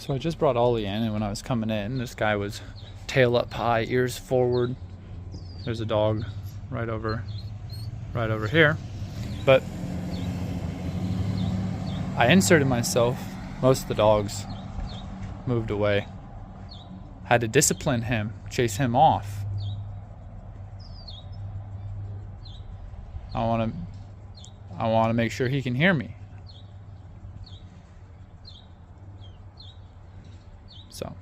So I just brought Ollie in, and when I was coming in, this guy was tail up high, ears forward. There's a dog right over here. But I inserted myself. Most of the dogs moved away. Had to discipline him, chase him off. I want to make sure he can hear me. So,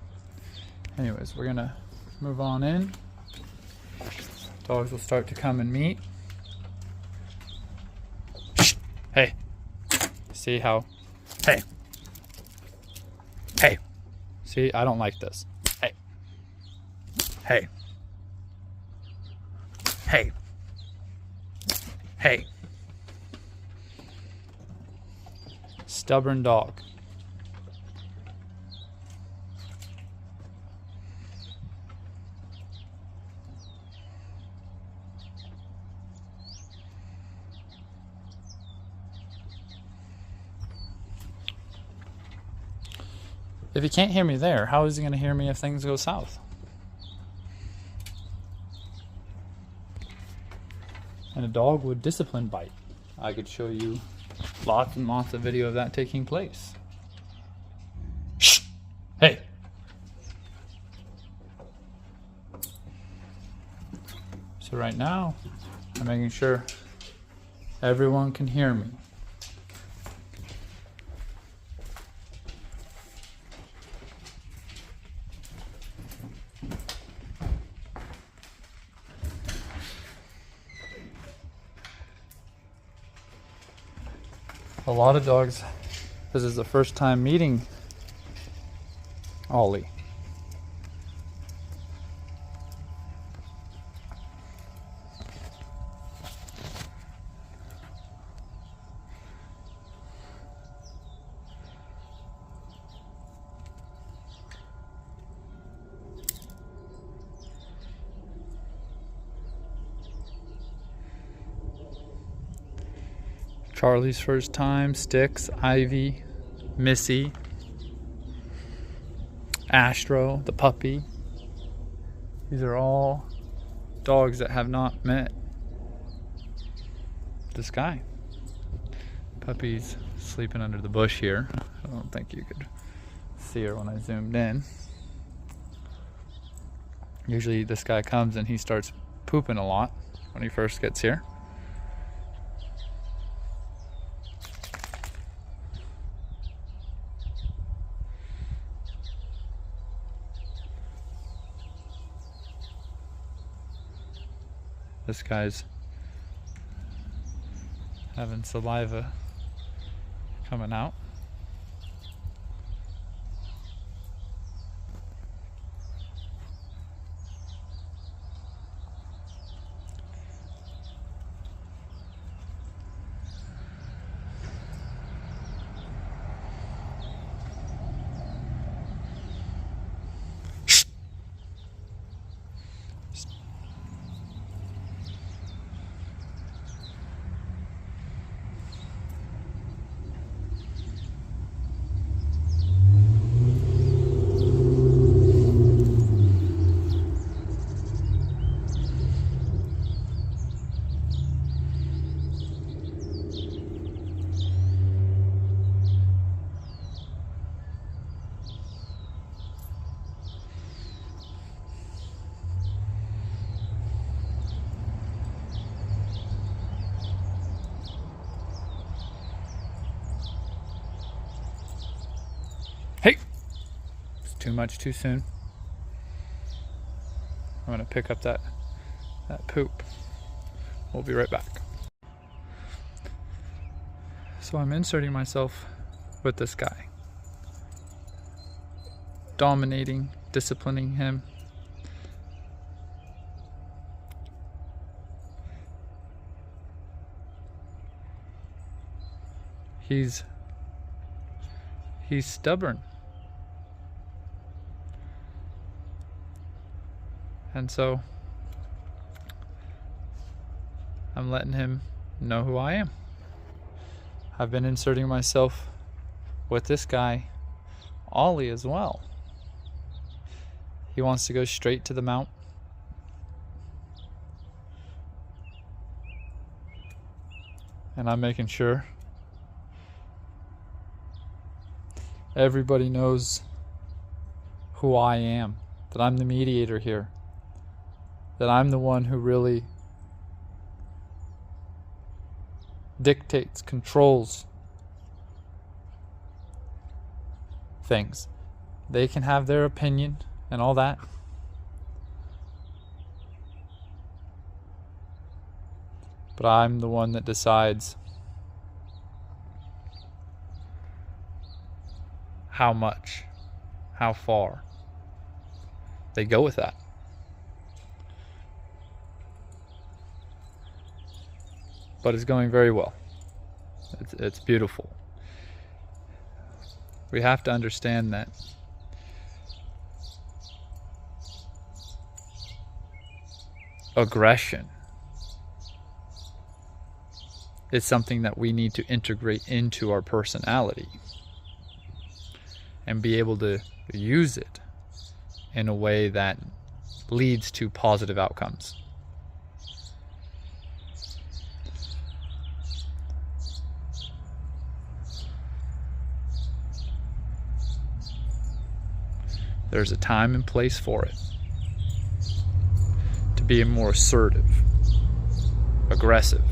anyways, we're gonna move on in. Dogs will start to come and meet. Hey, see how? Hey, hey, see, I don't like this. Hey, hey, hey, hey. Stubborn dog. If he can't hear me there, how is he going to hear me if things go south? And a dog would discipline bite. I could show you lots and lots of video of that taking place. Shh! Hey! So right now, I'm making sure everyone can hear me. A lot of dogs, this is the first time meeting Ollie. Charlie's first time, Sticks, Ivy, Missy, Astro, the puppy. These are all dogs that have not met this guy. Puppy's sleeping under the bush here. I don't think you could see her when I zoomed in. Usually this guy comes and he starts pooping a lot when he first gets here. This guy's having saliva coming out. Hey! It's too much too soon. I'm gonna pick up that poop. We'll be right back. So I'm inserting myself with this guy. Dominating, disciplining him. He's stubborn. And so I'm letting him know who I am. I've been inserting myself with this guy Ollie as well. He wants to go straight to the mount. And I'm making sure everybody knows who I am, that I'm the mediator here, that I'm the one who really dictates, controls things. They can have their opinion and all that, but I'm the one that decides how much, how far they go with that. But it's going very well. It's beautiful. We have to understand that aggression is something that we need to integrate into our personality and be able to use it in a way that leads to positive outcomes. There's a time and place for it. To be more assertive, aggressive.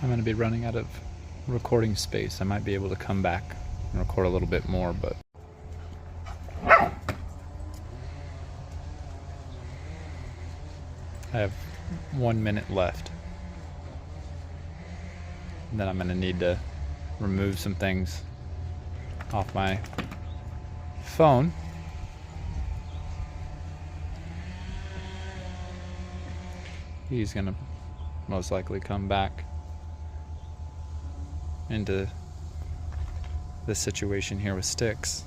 I'm going to be running out of recording space. I might be able to come back and record a little bit more, but I have 1 minute left. And then I'm going to need to remove some things off my phone. He's going to most likely come back into this situation here with sticks.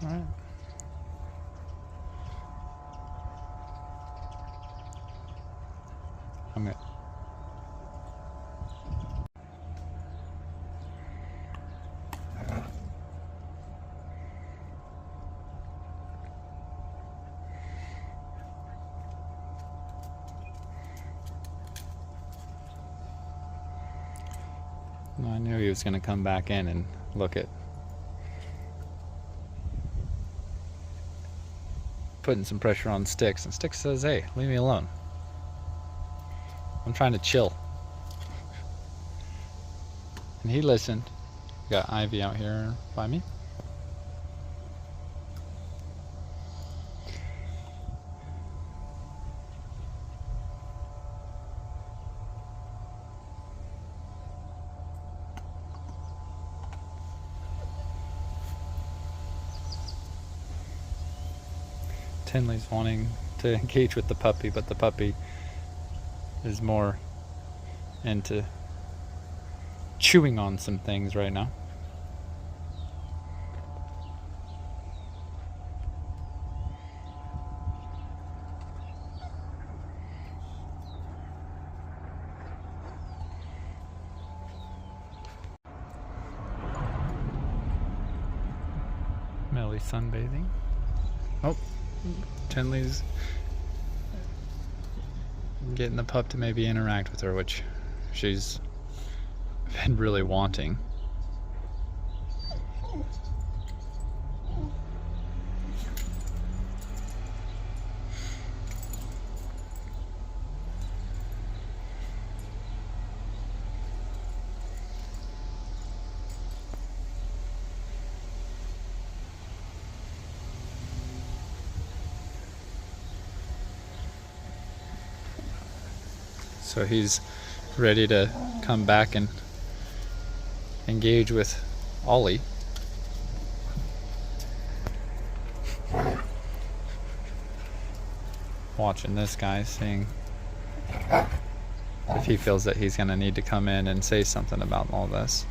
All right. I'm gonna No, I knew he was gonna come back in and look at putting some pressure on Sticks, and Sticks says, "Hey, leave me alone. I'm trying to chill." And he listened. Got Ivy out here by me. Tinley's wanting to engage with the puppy, but the puppy is more into chewing on some things right now. Millie's sunbathing. Oh, Tinley's getting the pup to maybe interact with her, which she's been really wanting. So he's ready to come back and engage with Ollie. Watching this guy, seeing if he feels that he's going to need to come in and say something about all this.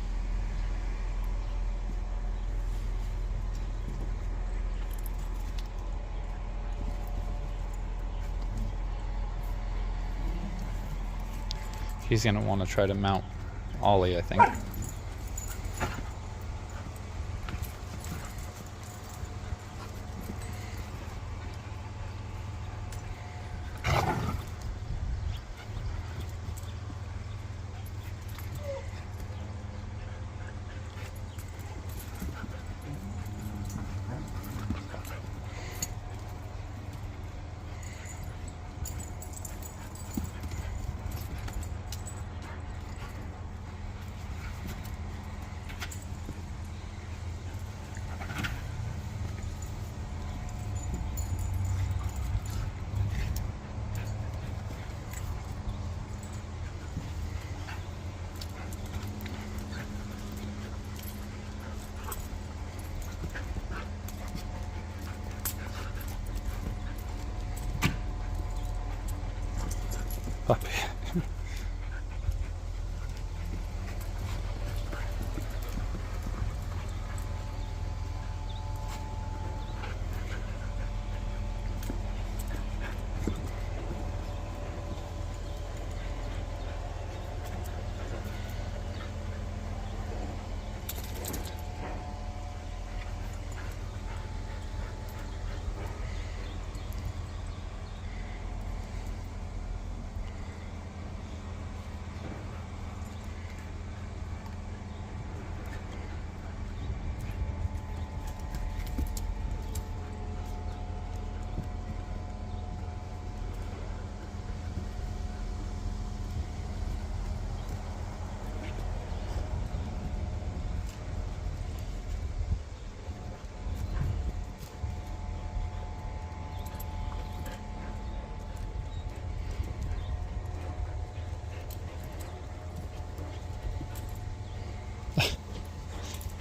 He's going to want to try to mount Ollie, I think. Puppy.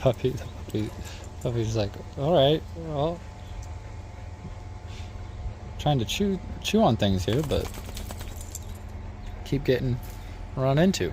puppy's like, all right, well, trying to chew on things here, but keep getting run into.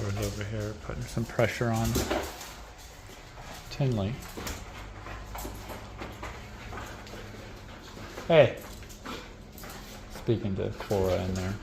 Cora's over here putting some pressure on Tinley. Hey! Speaking to Cora in there.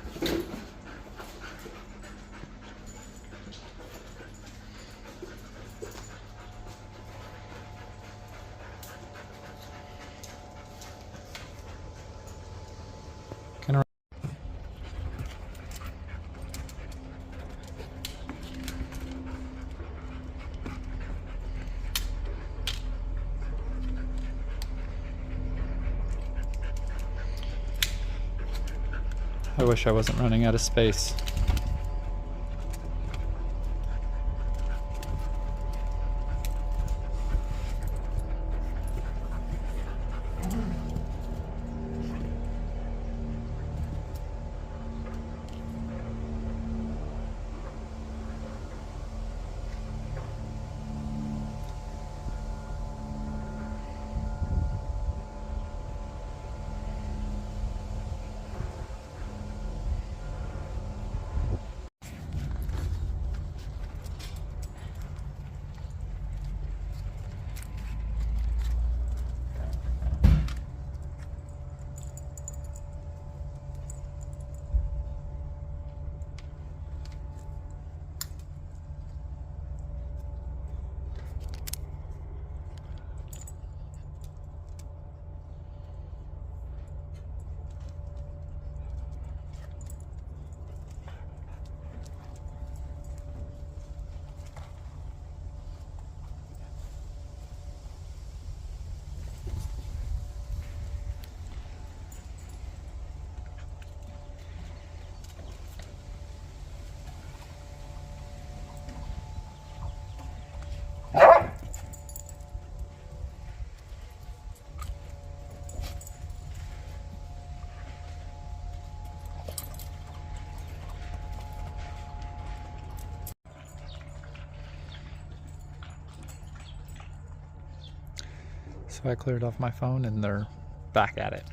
I wish I wasn't running out of space. So I cleared off my phone and they're back at it.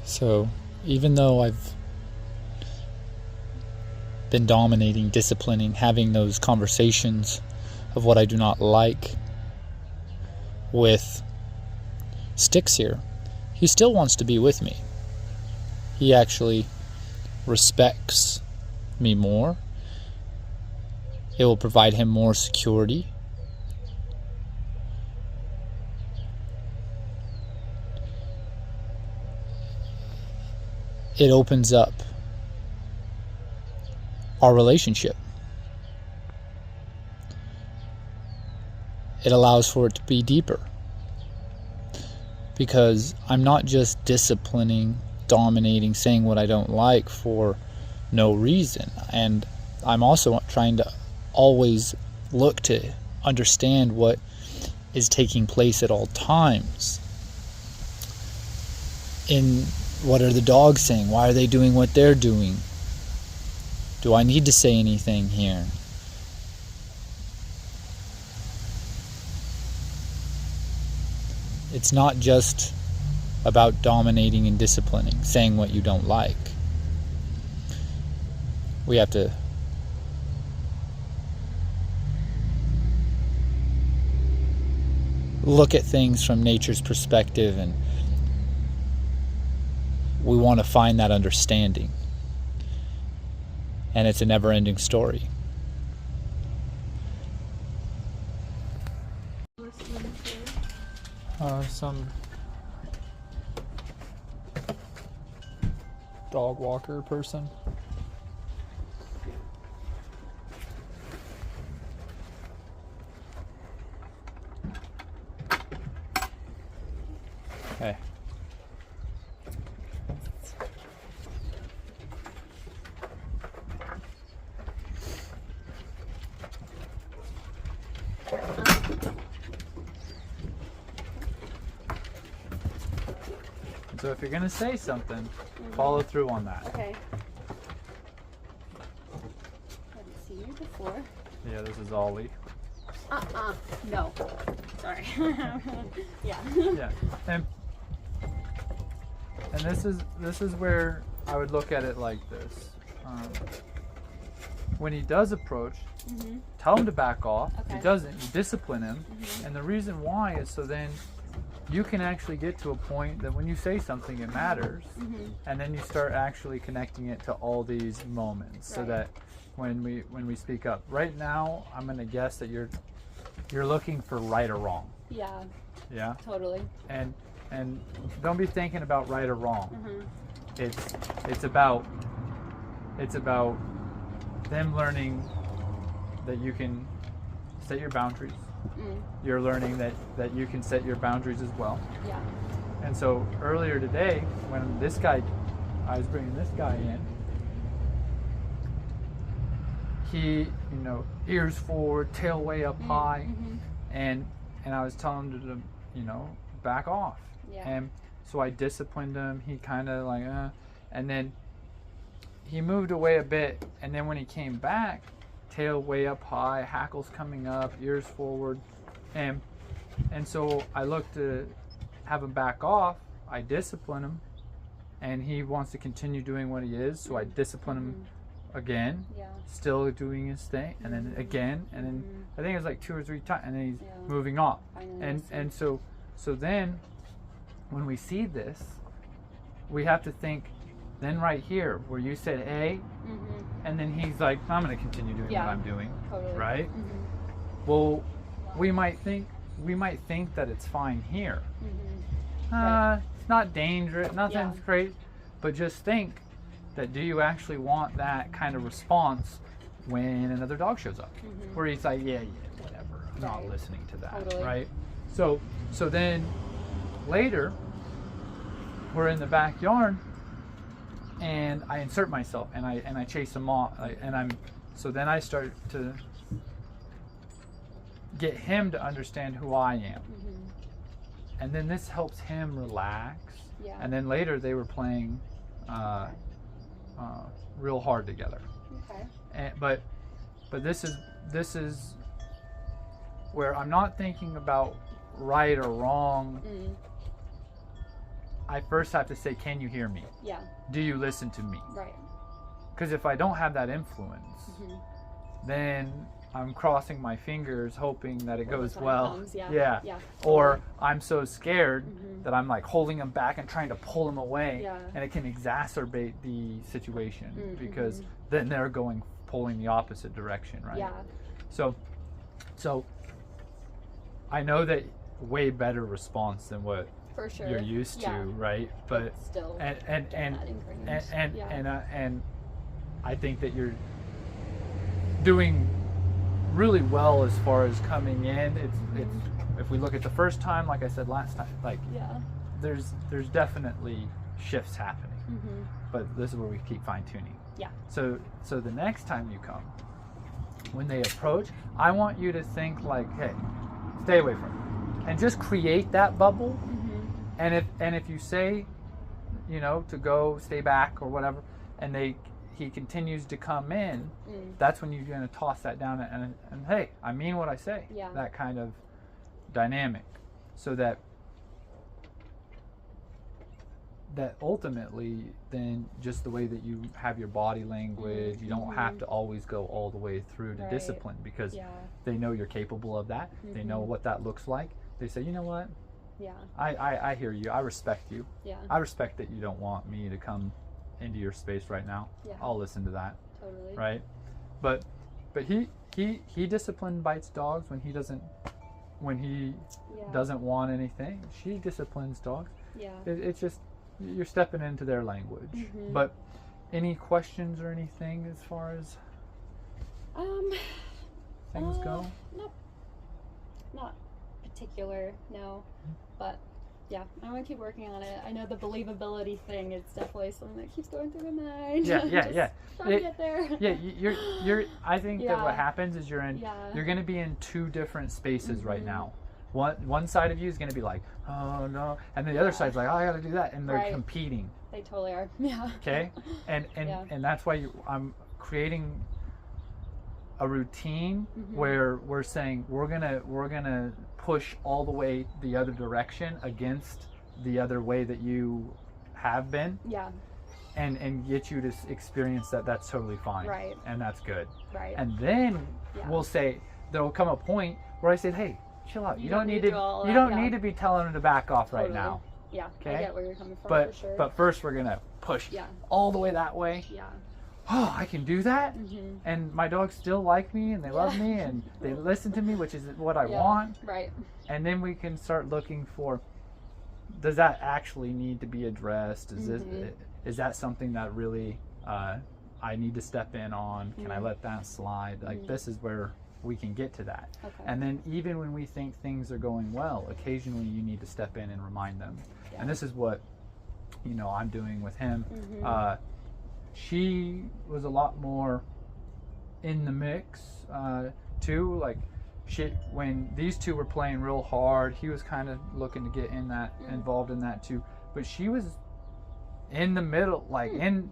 So even though I've been dominating, disciplining, having those conversations of what I do not like with Sticks here, he still wants to be with me. He actually respects me more. It will provide him more security. It opens up our relationship. It allows for it to be deeper. Because I'm not just disciplining, dominating, saying what I don't like for no reason. And I'm also trying to always look to understand what is taking place at all times. In what are the dogs saying? Why are they doing what they're doing? Do I need to say anything here? It's not just about dominating and disciplining, saying what you don't like. We have to look at things from nature's perspective, and we want to find that understanding. And it's a never-ending story. Some dog walker person. Hey. So if you're gonna say something, follow through on that. Okay. Haven't seen you before. before. Yeah, this is Ollie. No. Sorry. Yeah. Yeah, and this is where I would look at it like this. When he does approach, tell him to back off. If he Okay. doesn't, you discipline him. And the reason why is so then you can actually get to a point that when you say something, it matters. And then you start actually connecting it to all these moments, so Right. that when we speak up. Right now, I'm going to guess that you're looking for right or wrong. Yeah, Yeah, totally. and don't be thinking about right or wrong. It's about them learning that you can set your boundaries. You're learning that you can set your boundaries as well. Yeah. And so earlier today, when I was bringing this guy in, he, ears forward, tail way up high, and I was telling him to, back off. Yeah. And so I disciplined him. He kind of like, and then he moved away a bit, and then when he came back, tail way up high, hackles coming up, ears forward, and so I looked to have him back off. I discipline him, and he wants to continue doing what he is, so I discipline him again, Yeah. still doing his thing, and then again, and then I think it was like 2 or 3 times, and then he's Yeah. moving off, I know, and so then when we see this, we have to think. Then right here, where you said A, and then he's like, I'm going to continue doing Yeah. what I'm doing, Totally. right? Well, we might think that it's fine here. Right. It's not dangerous, nothing's Yeah. great, but just think that do you actually want that kind of response when another dog shows up, where he's like, yeah, whatever, I'm not Right. listening to that, Totally. right? So then later, we're in the backyard, and I insert myself, and I chase him off, so then I start to get him to understand who I am, and then this helps him relax. Yeah. And then later they were playing real hard together. Okay. But this is where I'm not thinking about right or wrong. I first have to say, can you hear me? Yeah. Do you listen to me? Right. Because if I don't have that influence, then I'm crossing my fingers hoping that it goes time well. comes, yeah. Yeah. Yeah. Or I'm so scared that I'm like holding him back and trying to pull him away, Yeah. and it can exacerbate the situation because then they're pulling the opposite direction, right? Yeah. So I know that way better response than what For sure. you're used Yeah. to, right? But still. and I think that you're doing really well as far as coming in. It's if we look at the first time, like I said last time, like Yeah. there's definitely shifts happening, but this is where we keep fine tuning. Yeah. So the next time you come, when they approach, I want you to think like, hey, stay away from it, and just create that bubble. And if you say, to go, stay back or whatever, and he continues to come in, that's when you're going to toss that down and hey, I mean what I say. Yeah. That kind of dynamic, so that ultimately then just the way that you have your body language, you don't have to always go all the way through to Right. discipline, because Yeah. they know you're capable of that. They know what that looks like. They say, you know what? Yeah. I hear you. I respect you. Yeah. I respect that you don't want me to come into your space right now. Yeah. I'll listen to that, Totally. right? But he discipline bites dogs when he doesn't Yeah. want anything. She disciplines dogs. Yeah. It's just you're stepping into their language. But any questions or anything as far as things go? Not particular, no. But yeah, I'm gonna keep working on it. I know the believability thing is definitely something that keeps going through my mind. Yeah. Trying to get there. Yeah, you're. I think that Yeah. what happens is you're going to be in two different spaces right now. One side of you is going to be like, oh no, and the other side's like, oh, I got to do that, and they're Right. competing. They totally are. Yeah. Okay, and Yeah. that's why I'm creating a routine Mhm. where we're saying we're gonna push all the way the other direction against the other way that you have been, Yeah. and get you to experience that that's totally fine, Right. and that's good. Right. And then Yeah. we'll say there'll come a point where I say, hey, chill out. You You don't don't need need to. to all You that, don't yeah. need to be telling them to back off right Totally. now. Yeah. Okay? I get where you're coming from But for sure. but first we're gonna push yeah. all the way that way. Yeah. Oh, I can do that. Mhm. And my dogs still like me and they love me and they listen to me, which is what I Yeah. want. Right. And then we can start looking for, does that actually need to be addressed? Mhm. Is that something that really I need to step in on? Can I Mhm. let that slide? Like, Mhm. this is where we can get to that. Okay. And then even when we think things are going well, occasionally you need to step in and remind them. Yeah. And this is what, I'm doing with him. Mhm. She was a lot more in the mix too. Like, when these two were playing real hard, he was kind of looking to get involved in that too. But she was in the middle, like in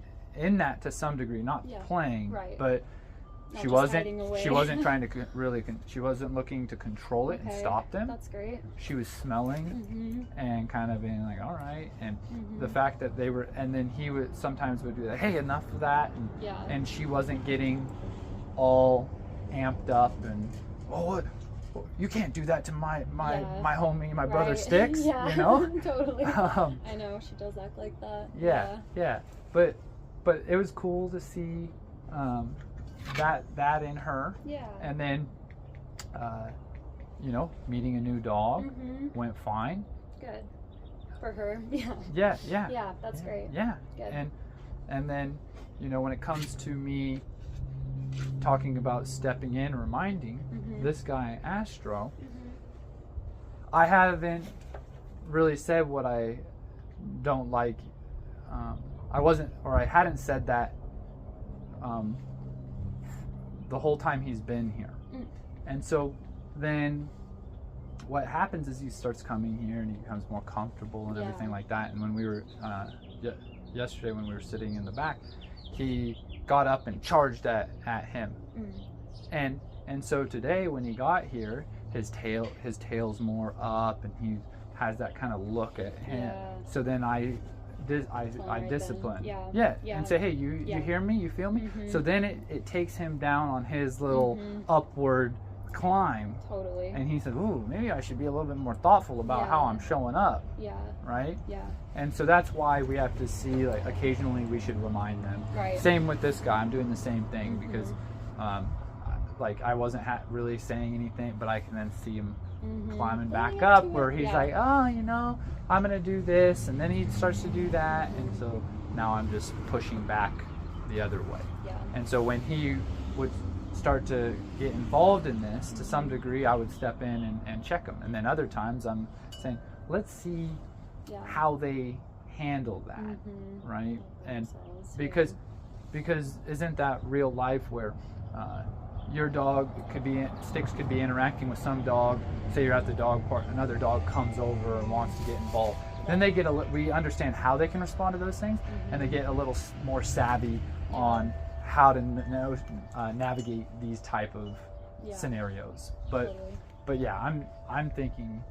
that to some degree, not Yeah. playing, Right. but Not she just wasn't. hiding away. She wasn't trying to she wasn't looking to control it and Okay. stop them. That's great. She was smelling Mhm. and kind of being like, all right. And Mhm. the fact that they were, and then he would sometimes be like, hey, enough of that. Yeah. And she wasn't getting all amped up and, oh, what? You can't do that to my Yeah. my homie, my brother Right. Sticks, Yeah. you know? Totally. Um, I know she does act like that. yeah. But it was cool to see that in her. Yeah. And then, meeting a new dog Mhm. went fine. Good. For her. Yeah. Yeah. Yeah. That's great. Yeah. Good. And then, when it comes to me talking about stepping in, reminding Mhm. this guy Astro, Mhm. I haven't really said what I don't like. I hadn't said that the whole time he's been here. Mm. And so then what happens is he starts coming here and he becomes more comfortable and Yeah. everything like that. And when we were yesterday, when we were sitting in the back, he got up and charged at him. Mm. And so today when he got here, his tail's more up and he has that kind of look at him. Yeah. So then I right then. discipline. Yeah. And say, hey, you Yeah. hear me? You feel me? Mhm. So then it takes him down on his little Mhm. upward climb. Totally. And he said, ooh, maybe I should be a little bit more thoughtful about how Yeah. I'm showing up, Yeah. right? Yeah. And so that's why we have to see, like, occasionally we should remind them. Right. Same with this guy. I'm doing the same thing Mhm. because, like, I wasn't really saying anything, but I can then see him Mhm. climbing Yeah, back yeah, up too. where he's Yeah. like, oh, I'm going to do this. And then he starts to do that. And so now I'm just pushing back the other way. Yeah. And so when he would start to get involved in this, to some degree, I would step in and check him. And then other times I'm saying, let's see Yeah. how they handle that, Mhm. right? And Themselves, because isn't that real life where your dog Sticks could be interacting with some dog, say you're at the dog park, another dog comes over and wants to get involved. Then they we understand how they can respond to those things, and they get a little more savvy on how to navigate these type of Yeah. scenarios. Totally. But yeah, I'm thinking,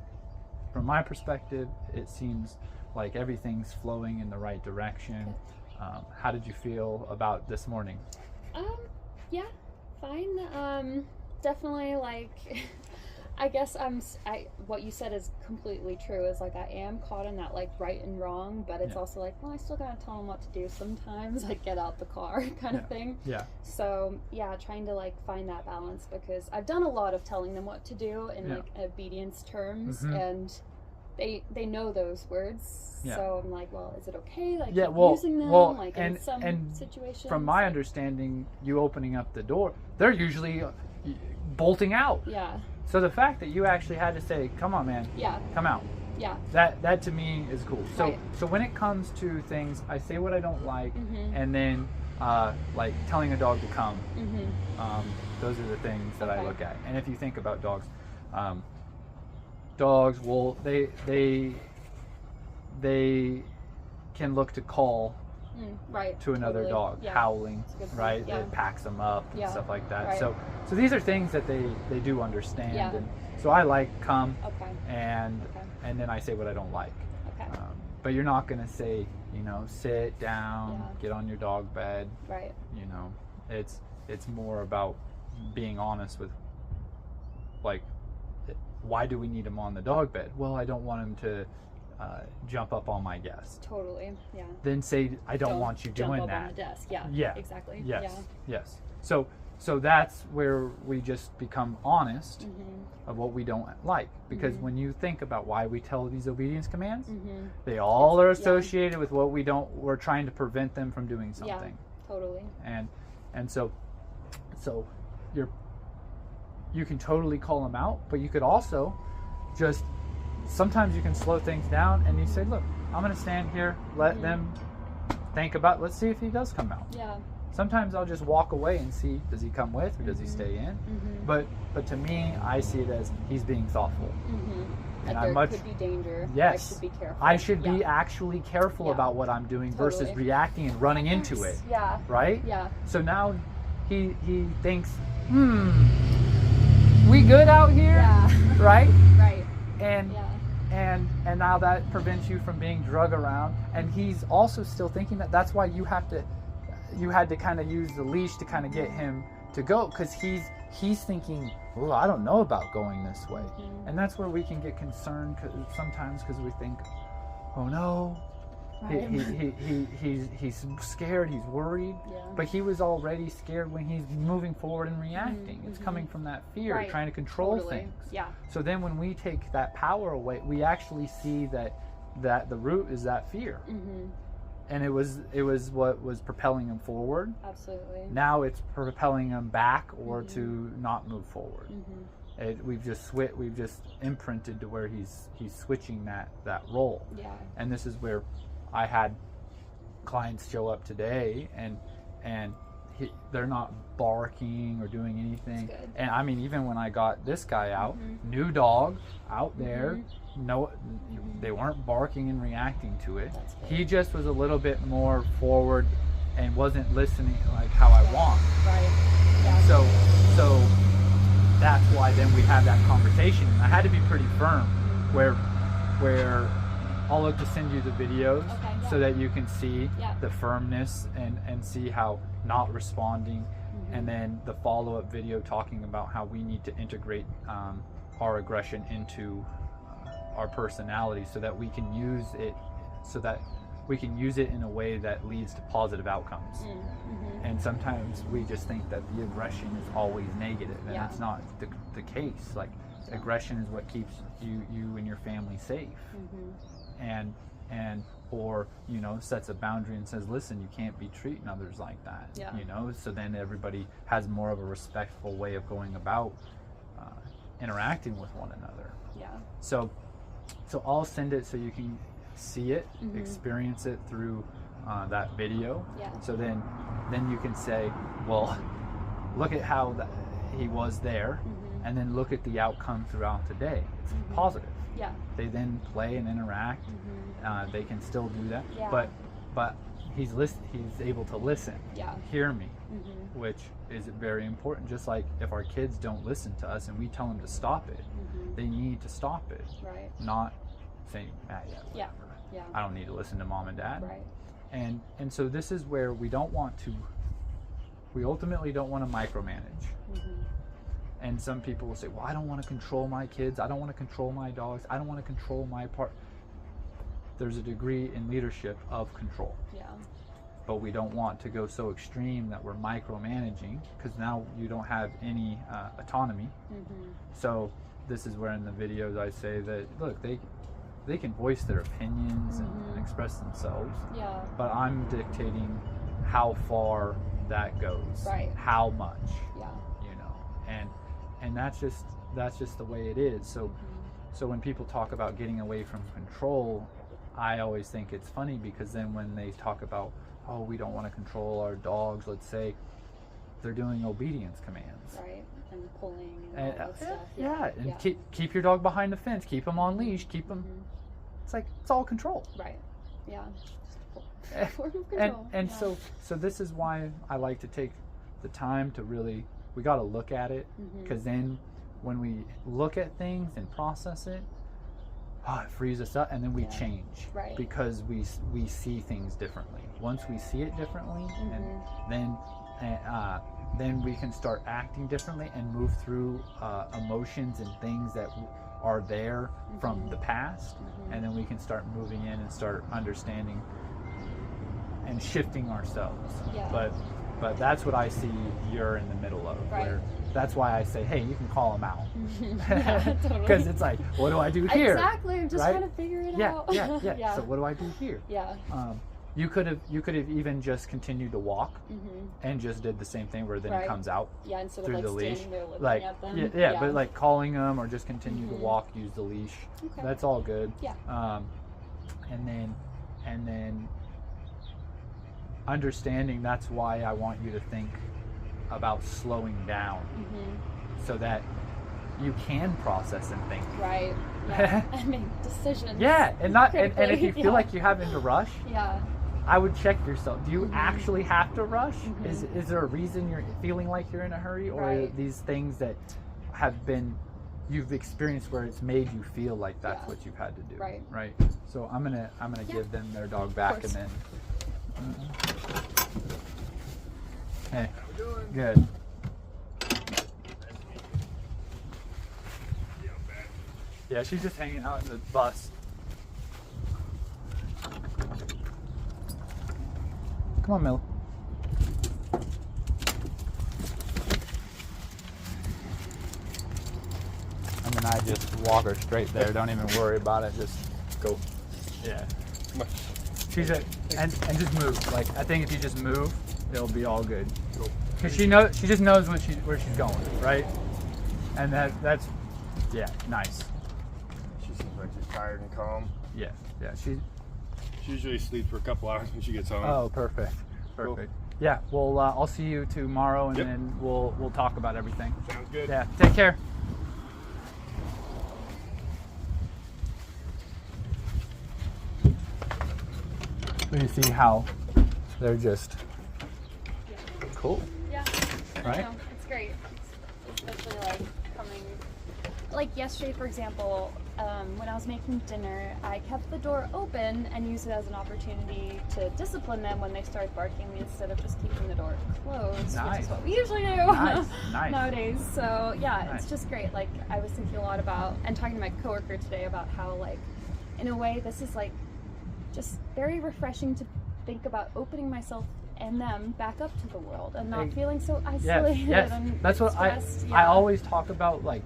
from my perspective, it seems like everything's flowing in the right direction. How did you feel about this morning? Yeah, fine. Definitely, like, I guess what you said is completely true. Is like I am caught in that, like, right and wrong, but it's Yeah. also like, well, I still gotta tell them what to do sometimes, like get out the car kind of thing. Yeah. So yeah, trying to, like, find that balance, because I've done a lot of telling them what to do in Yeah. like obedience terms, Mhm. and they know those words. Yeah. So I'm like, well, is it okay? Like, Yeah, keep well- using them, well, like and- in some and situations. From my like- understanding, you opening up the door, they're usually bolting out. Yeah. So the fact that you actually had to say, "Come on, man, Yeah. come out," Yeah. that to me is cool. So Right. so when it comes to things, I say what I don't like, Mhm. and then like telling a dog to come. Mhm. Those are the things that I Okay. look at. And if you think about dogs, dogs will they can look to call Right. to another Totally. dog, Yeah. howling, That's a good point. right? Yeah. It packs them up and Yeah. stuff like that. Right. So these are things that they do understand. Yeah. And so I like come Okay. and Okay. then I say what I don't like. Okay. But you're not gonna say, sit down, Yeah. get on your dog bed. Right. It's more about being honest with, like, why do we need him on the dog bed? Well, I don't want him to jump up on my guest. Totally. Yeah. Then say, I don't want you jump doing up that. on the desk. Yeah. Yeah. Exactly. Yes. Yeah. Yes. So that's where we just become honest Mm-hmm. of what we don't like. Because Mhm. when you think about why we tell these obedience commands, Mm-hmm. they all are Yeah. associated with what we're trying to prevent them from doing Yeah. something. Totally. And so you can totally call them out, but you could also just, sometimes you can slow things down and you say, look, I'm going to stand here, let Mhm. them think about, let's see if he does come out. Yeah. Sometimes I'll just walk away and see, does he come with or does he Mhm. stay in? Mm-hmm. But to me, I see it as he's being thoughtful. Mm-hmm. And Like there could be danger. Yes. I should be careful. I should be Yeah. actually careful Yeah. about what I'm doing versus Totally. reacting and running into it, Yeah. right? Yeah. So now he thinks, we good out here, Yeah. right? Right. And Yeah. and now that prevents you from being drug around. And he's also still thinking that's why you had to kind of use the leash to kind of get him to go, because he's thinking, oh, I don't know about going this way. Mhm. And that's where we can get concerned sometimes, because we think, oh no, Right. he's scared, he's worried. Yeah. But he was already scared when he's moving forward and reacting. It's Mhm. coming from that fear, Right. trying to control Totally. things. Yeah. So then when we take that power away, we actually see that the root is that fear. Mm-hmm. And it was what was propelling him forward. Absolutely. Now it's propelling him back or Mhm. to not move forward. Mm-hmm. We've just imprinted to where he's switching that role. Yeah. And this is where I had clients show up today and they're not barking or doing anything. That's good. And I mean, even when I got this guy out, Mhm. new dog out there, Mhm. no, they weren't barking and reacting to it. That's good. He just was a little bit more forward and wasn't listening like how I want. Right. Yeah. So that's why then we had that conversation. I had to be pretty firm where I'll look to send you the videos Okay, yeah. so that you can see Yeah. the firmness and see how not responding, Mhm. and then the follow-up video talking about how we need to integrate our aggression into our personality so that we can use it in a way that leads to positive outcomes. Mm-hmm. And sometimes we just think that the aggression is always negative, and Yeah. it's not the case. Like, aggression is what keeps you and your family safe, Mm-hmm. and or sets a boundary and says, listen, you can't be treating others like that. Yeah. So then everybody has more of a respectful way of going about interacting with one another. Yeah. So I'll send it so you can see it, Mhm. experience it through that video. Yeah. So then you can say, well, look at how he was there, Mhm. and then look at the outcome throughout the day. It's Mhm. positive. Yeah. They then play and interact. Mm-hmm. They can still do that, Yeah. but he's able to listen, Yeah. hear me, Mm-hmm. which is very important. Just like if our kids don't listen to us and we tell them to stop it, Mm-hmm. they need to stop it, Right. not saying, yeah, whatever. Yeah. I don't need to listen to mom and dad. Right. And so this is where we ultimately don't want to micromanage. Mm-hmm. And some people will say, well, I don't want to control my kids. I don't want to control my dogs. I don't want to control my part. There's a degree in leadership of control. Yeah. But we don't want to go so extreme that we're micromanaging, because now you don't have any autonomy. Mm-hmm. So this is where in the videos I say that, look, they can voice their opinions and Mhm. express themselves, Yeah. but I'm dictating how far that goes, Right. how much, Yeah. and that's just the way it is. So when people talk about getting away from control, I always think it's funny, because then when they talk about, oh, we don't want to control our dogs, let's say, they're doing obedience commands. Right. And pulling and all that stuff. Yeah, and Yeah. keep your dog behind the fence, keep him on leash, keep him. Mhm. It's like, it's all control. Right. Yeah. Just form of and control. and Yeah. so this is why I like to take the time to really, we got to look at it, because then when we look at things and process it, it frees us up, and then we change, Right. because we see things differently. Once we see it differently, and then we can start acting differently and move through emotions and things that are there from the past, and then we can start moving in and start understanding and shifting ourselves. Yeah. But that's what I see you're in the middle of. Right. Where that's why I say, hey, you can call them out. Yeah, totally. Because it's like, what do I do here? Exactly. I'm just right? trying to figure it Yeah, out. yeah. Yeah. So what do I do here? Yeah. You could have even just continued to walk and just did the same thing where then Right. it comes out Yeah, instead through of the like leash. standing there looking Like at them. yeah, but like calling them or just continue to walk, use the leash. Okay. That's all good. Yeah. And then understanding, that's why I want you to think about slowing down so that you can process and think. Right. Yeah. And make decisions. Yeah, and not and if critically. you feel like you're having to rush, Yeah. I would check yourself. Do you actually have to rush? Is there a reason you're feeling like you're in a hurry, or are Right. these things that have been you've experienced where it's made you feel like that's what you've had to do? Right. Right. So I'm gonna give them their dog back, and course. then. Hey. Good. Yeah, she's just hanging out in the bus. Come on, Mill. And then I just walk her straight there. Don't even worry about it. Just go. Yeah. Come on. She's and just move. Like, I think if you just move, it'll be all good. Cool. Cause she just knows where she's going, right? And that's nice. She seems like she's tired and calm. Yeah. She usually sleeps for a couple hours when she gets home. Oh, perfect. Cool. Yeah. Well, I'll see you tomorrow, and Yep. then we'll talk about everything. Sounds good. Yeah. Take care. You see how they're just cool. Yeah. Right? I know. It's great. Especially like coming. Like yesterday, for example, when I was making dinner, I kept the door open and used it as an opportunity to discipline them when they started barking instead of just keeping the door closed, which Nice. is what we usually do Nice. nowadays. So yeah, Nice. it's just great. Like I was thinking a lot about and talking to my coworker today about how like, in a way, this is like just very refreshing to think about opening myself and them back up to the world and not Hey, feeling so Yes, isolated yes. and That's what stressed. I always talk about. Like,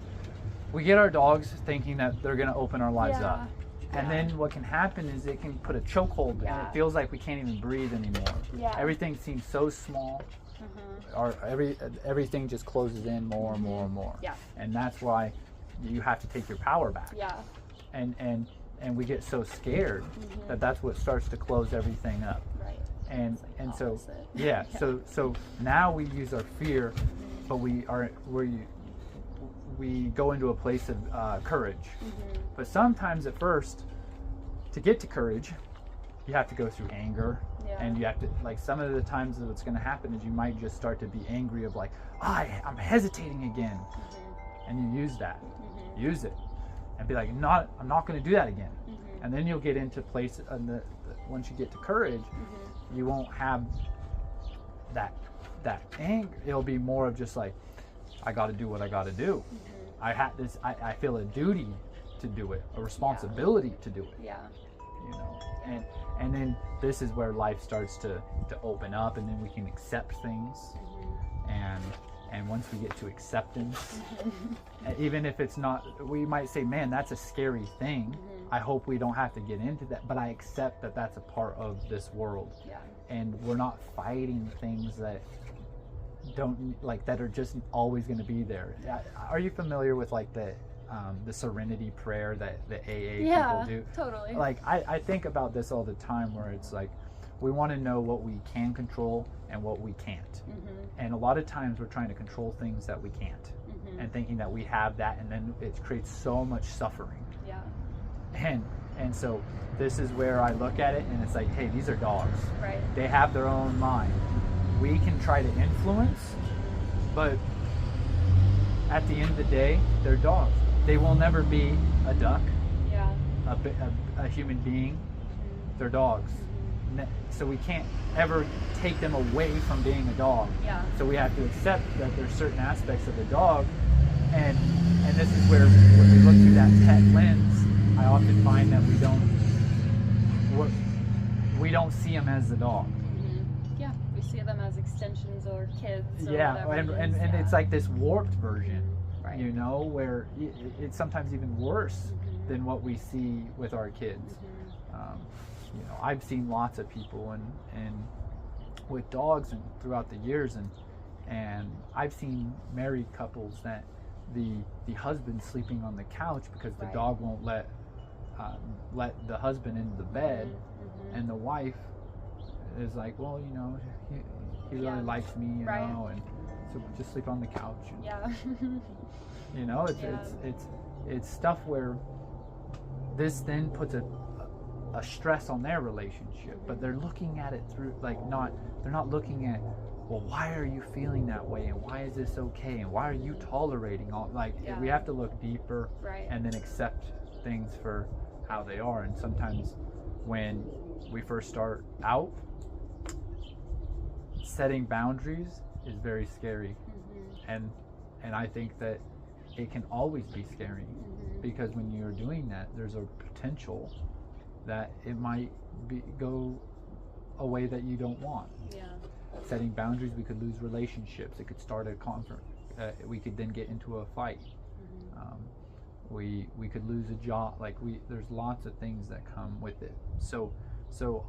we get our dogs thinking that they're gonna open our lives Yeah. up, and then what can happen is it can put a chokehold, and Yeah. it feels like we can't even breathe anymore. Yeah. Everything seems so small. Or everything just closes in more and more and more. Yeah. And that's why you have to take your power back. Yeah. And we get so scared that that's what starts to close everything up. Right. And It's like and so opposite. yeah, Yeah. so now we use our fear, but we go into a place of courage. But sometimes at first, to get to courage, you have to go through anger, Yeah. and you have to, like, some of the times that what's going to happen is you might just start to be angry of like, I'm hesitating again, and you use that, use it, and be like, I'm not going to do that again, and then you'll get into place, and once you get to courage, you won't have that anger. It'll be more of just like, I got to do what I got to do. I feel a duty to do it, a responsibility to do it. Yeah. You know, and then this is where life starts to open up, and then we can accept things, and once we get to acceptance, and even if it's not, we might say, man, that's a scary thing. I hope we don't have to get into that, but I accept that that's a part of this world. Yeah. And we're not fighting things that that are just always going to be there. Are you familiar with like the serenity prayer that the AA Yeah. people do? Totally. Like, I think about this all the time, where it's like, we want to know what we can control and what we can't. And a lot of times we're trying to control things that we can't, and thinking that we have that, and then it creates so much suffering. Yeah. And so this is where I look at it and it's like, hey, these are dogs. Right. They have their own mind. We can try to influence, but at the end of the day, they're dogs. They will never be a duck, Yeah. a human being. They're dogs. So we can't ever take them away from being a dog. Yeah. So we have to accept that there's certain aspects of the dog, and this is where when we look through that pet lens, I often find that we don't see them as the dog. Yeah, we see them as extensions or kids. Or Yeah, whatever and it is. it's like this warped version, Right. you know, where it's sometimes even worse than what we see with our kids. You know, I've seen lots of people and with dogs and throughout the years, and I've seen married couples that the husband's sleeping on the couch because the Right. dog won't let the husband into the bed, and the wife is like, well, you know, he really Yeah. likes me, you Right. know, and so we just sleep on the couch. And, Yeah. you know, Yeah. it's stuff where this then puts a stress on their relationship, but they're looking at it through they're not looking at, well, why are you feeling that way, and why is this okay, and why are you tolerating all, Yeah. we have to look deeper Right. and then accept things for how they are. And sometimes when we first start out, setting boundaries is very scary, and I think that it can always be scary, because when you're doing that, there's a potential that it might go a way that you don't want. Yeah. Setting boundaries, we could lose relationships. It could start a conflict. We could then get into a fight. We could lose a job. There's lots of things that come with it. So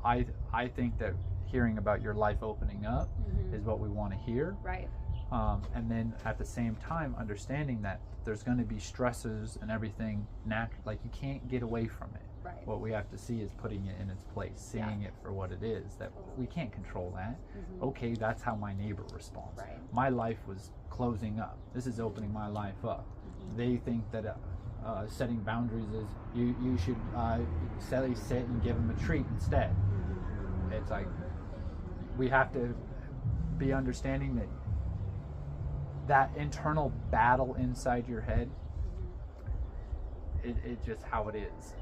I think that hearing about your life opening up is what we want to hear. Right. And then at the same time, understanding that there's going to be stresses and everything like you can't get away from it. Right. What we have to see is putting it in its place, seeing it for what it is, that we can't control that. Okay, that's how my neighbor responds. Right. My life was closing up. This is opening my life up. They think that setting boundaries is you should sit and give them a treat instead. It's like we have to be understanding that internal battle inside your head, it's just how it is.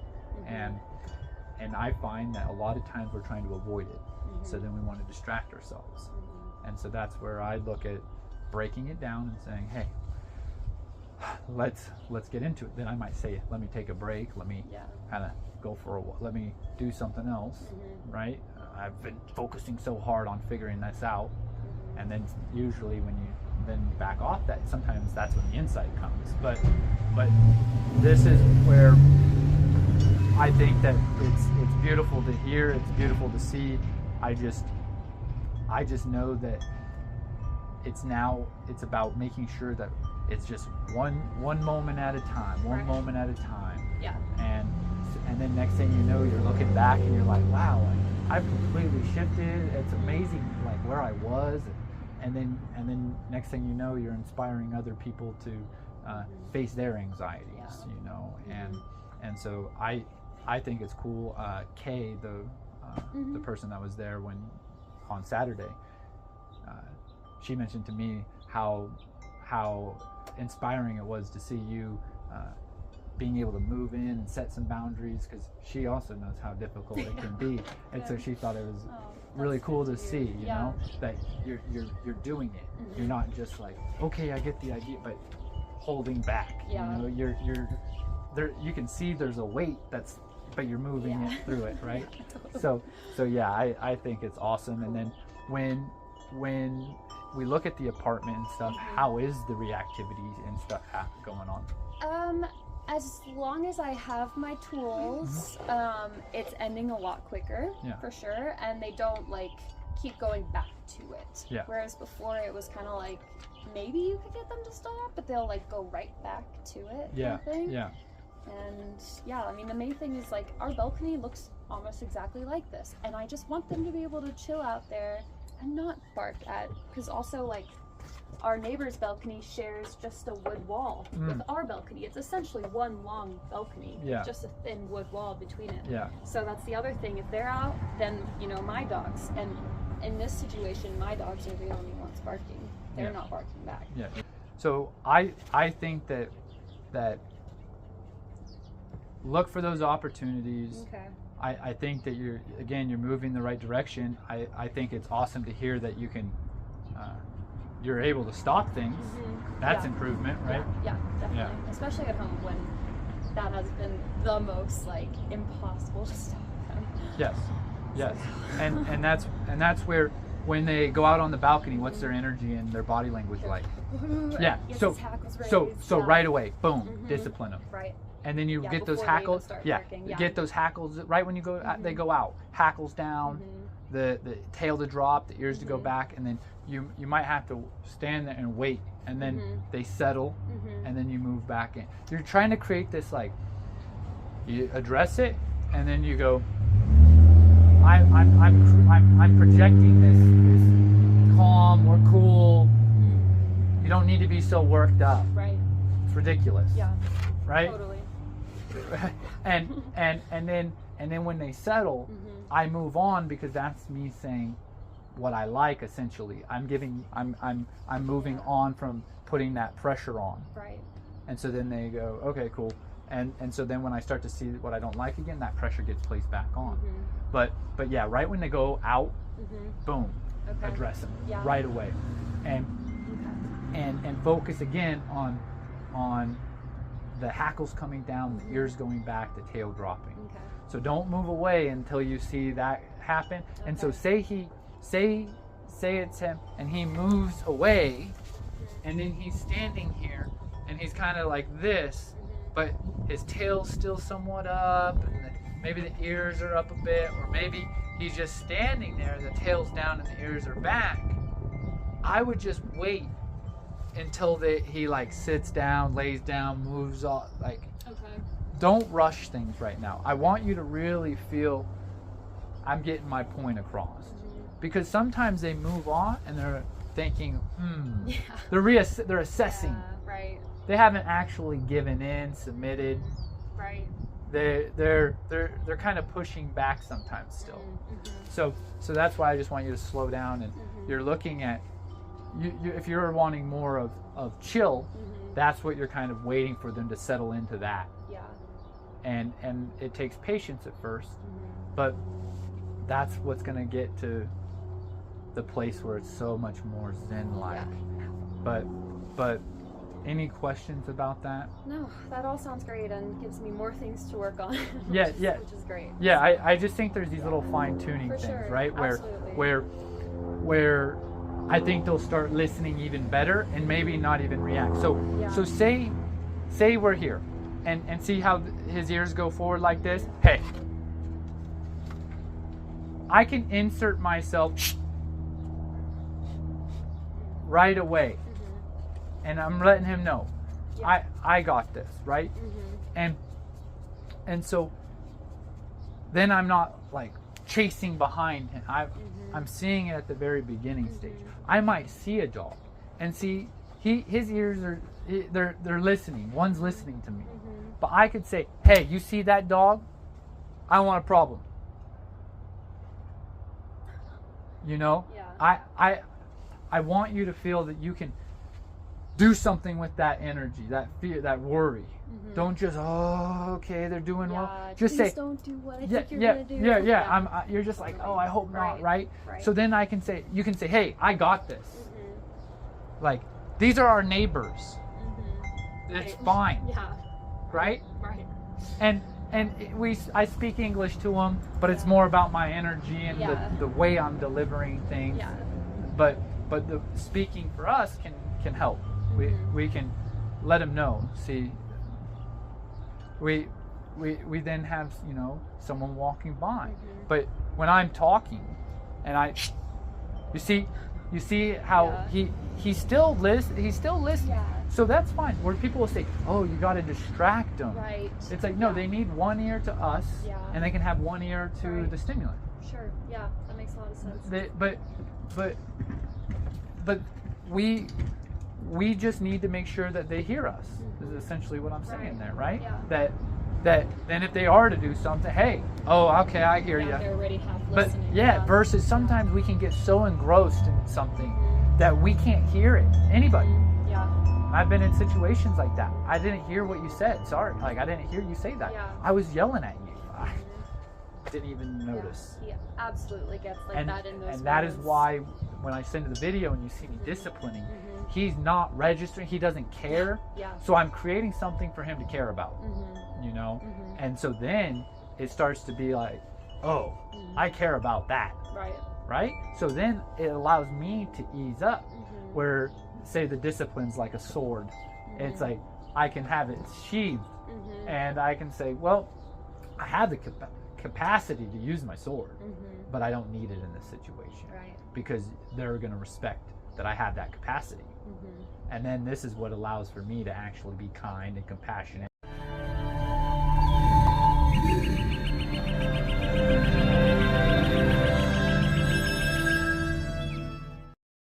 And I find that a lot of times we're trying to avoid it, so then we want to distract ourselves. And so that's where I look at breaking it down and saying, hey, let's get into it. Then I might say, let me take a break, let me kind of go for a walk, let me do something else, right? I've been focusing so hard on figuring this out, and then usually when you then back off that, sometimes that's when the insight comes. But this is where I think that it's beautiful to hear, it's beautiful to see. I just know that it's about making sure that it's just one moment at a time, one moment at a time. Yeah. And then next thing you know, you're looking back and you're like, wow, I've completely shifted. It's amazing, like where I was. And then next thing you know, you're inspiring other people to face their anxieties, you know. And so I think it's cool. Kay, the person that was there on Saturday, she mentioned to me how inspiring it was to see you being able to move in and set some boundaries, because she also knows how difficult it can be, and so she thought it was really cool to see, you know, that you're doing it. You're not just like, okay, I get the idea, but holding back. You know, you're there. You can see there's a weight but you're moving it through it, right? So yeah, I think it's awesome. And then when we look at the apartment and stuff, how is the reactivity and stuff going on? As long as I have my tools, it's ending a lot quicker, for sure, and they don't keep going back to it. Yeah. Whereas before it was kind of like maybe you could get them to stop, but they'll go right back to it. Yeah. Kind of thing. Yeah. And I mean, the main thing is our balcony looks almost exactly like this, and I just want them to be able to chill out there and not bark at, because also our neighbor's balcony shares just a wood wall with our balcony. It's essentially one long balcony, Yeah. with just a thin wood wall between it. Yeah. So that's the other thing. If they're out, then my dogs, and in this situation, my dogs are the only ones barking. They're Yeah. not barking back. Yeah. So I think that look for those opportunities. Okay. I think that you're moving in the right direction. I think it's awesome to hear that you can you're able to stop things. That's Yeah. improvement, right? Yeah, definitely. Especially at home when that has been the most impossible to stop them. Yes. Yes. And that's where when they go out on the balcony, what's their energy and their body language like? Yeah. Yes, So his hackles so raised, so yeah. right away, boom, discipline them. Right. And then you Yeah, get those before they even hackles. start Yeah, barking, yeah. get those hackles right when you go. They go out. Hackles down, the tail to drop, the ears to go back, and then you might have to stand there and wait, and then they settle, and then you move back in. You're trying to create this you address it, and then you go. I'm projecting this calm or cool. You don't need to be so worked up. Right. It's ridiculous. Yeah. Right. Totally. and then when they settle, I move on because that's me saying what I like. Essentially, I'm moving on from putting that pressure on. Right. And so then they go, okay, cool. And so then when I start to see what I don't like again, that pressure gets placed back on. But yeah, right when they go out, boom, Okay. address them Yeah. right away, and focus again on the hackles coming down, the ears going back, the tail dropping. Okay. So don't move away until you see that happen. And so say it's him, and he moves away, and then he's standing here, and he's kind of like this, but his tail's still somewhat up, and maybe the ears are up a bit, or maybe he's just standing there, the tail's down and the ears are back. I would just wait until he sits down, lays down, moves off. Okay. Don't rush things right now. I want you to really feel I'm getting my point across. Because sometimes they move on and they're thinking, Yeah. they're assessing. Right. They haven't actually given in, submitted. Right. They're kind of pushing back sometimes still. So that's why I just want you to slow down, and you're looking at you if you're wanting more of chill, that's what you're kind of waiting for them to settle into that. Yeah. And it takes patience at first, but that's what's going to get to the place where it's so much more zen-like. Yeah. But any questions about that? No, that all sounds great and gives me more things to work on. Yeah, which is great. Yeah, I just think there's these little fine-tuning For things, sure, right? absolutely. Where I think they'll start listening even better and maybe not even react. So say we're here and see how his ears go forward like this. Hey, I can insert myself right away, and I'm letting him know I got this, right? And so then I'm not chasing behind him. I'm seeing it at the very beginning stage. I might see a dog and see his ears they're listening. One's listening to me. But I could say, hey, you see that dog? I want a problem. Yeah. I want you to feel that you can do something with that energy, that fear, that worry. Don't just, okay, they're doing well. Just please say, don't do what I yeah, think you're yeah, gonna do. yeah. You're just like, I hope not, right? So then you can say, hey, I got this. These are our neighbors. It's fine, Yeah. right? Right. And I speak English to them, but it's more about my energy and the way I'm delivering things. Yeah. But the speaking for us can help. We can let them know. See, we then have someone walking by. But when I'm talking, and you see how he still listening. Yeah. So that's fine. Where people will say, "Oh, you got to distract them." Right. It's like, no, they need one ear to us, and they can have one ear to the stimulant. Sure. Yeah, that makes a lot of sense. But we just need to make sure that they hear us. Is essentially what I'm saying there, right? Yeah. That then if they are to do something, hey, oh, okay, I hear you. They're already half But listening. yeah, versus sometimes we can get so engrossed in something that we can't hear it. Anybody. Yeah. I've been in situations like that. I didn't hear what you said. Sorry. Like, I didn't hear you say that. Yeah. I was yelling at you. I didn't even notice. Yeah. He absolutely gets like And, that in those and that is moments. why when I send the video and you see me disciplining, he's not registering. He doesn't care. Yeah. So I'm creating something for him to care about, you know? And so then it starts to be like, oh, I care about that, Right. right? So then it allows me to ease up where, say, the discipline's like a sword. It's like I can have it sheathed and I can say, well, I have the capacity to use my sword, but I don't need it in this situation. Right. Because they're going to respect that I have that capacity. And then this is what allows for me to actually be kind and compassionate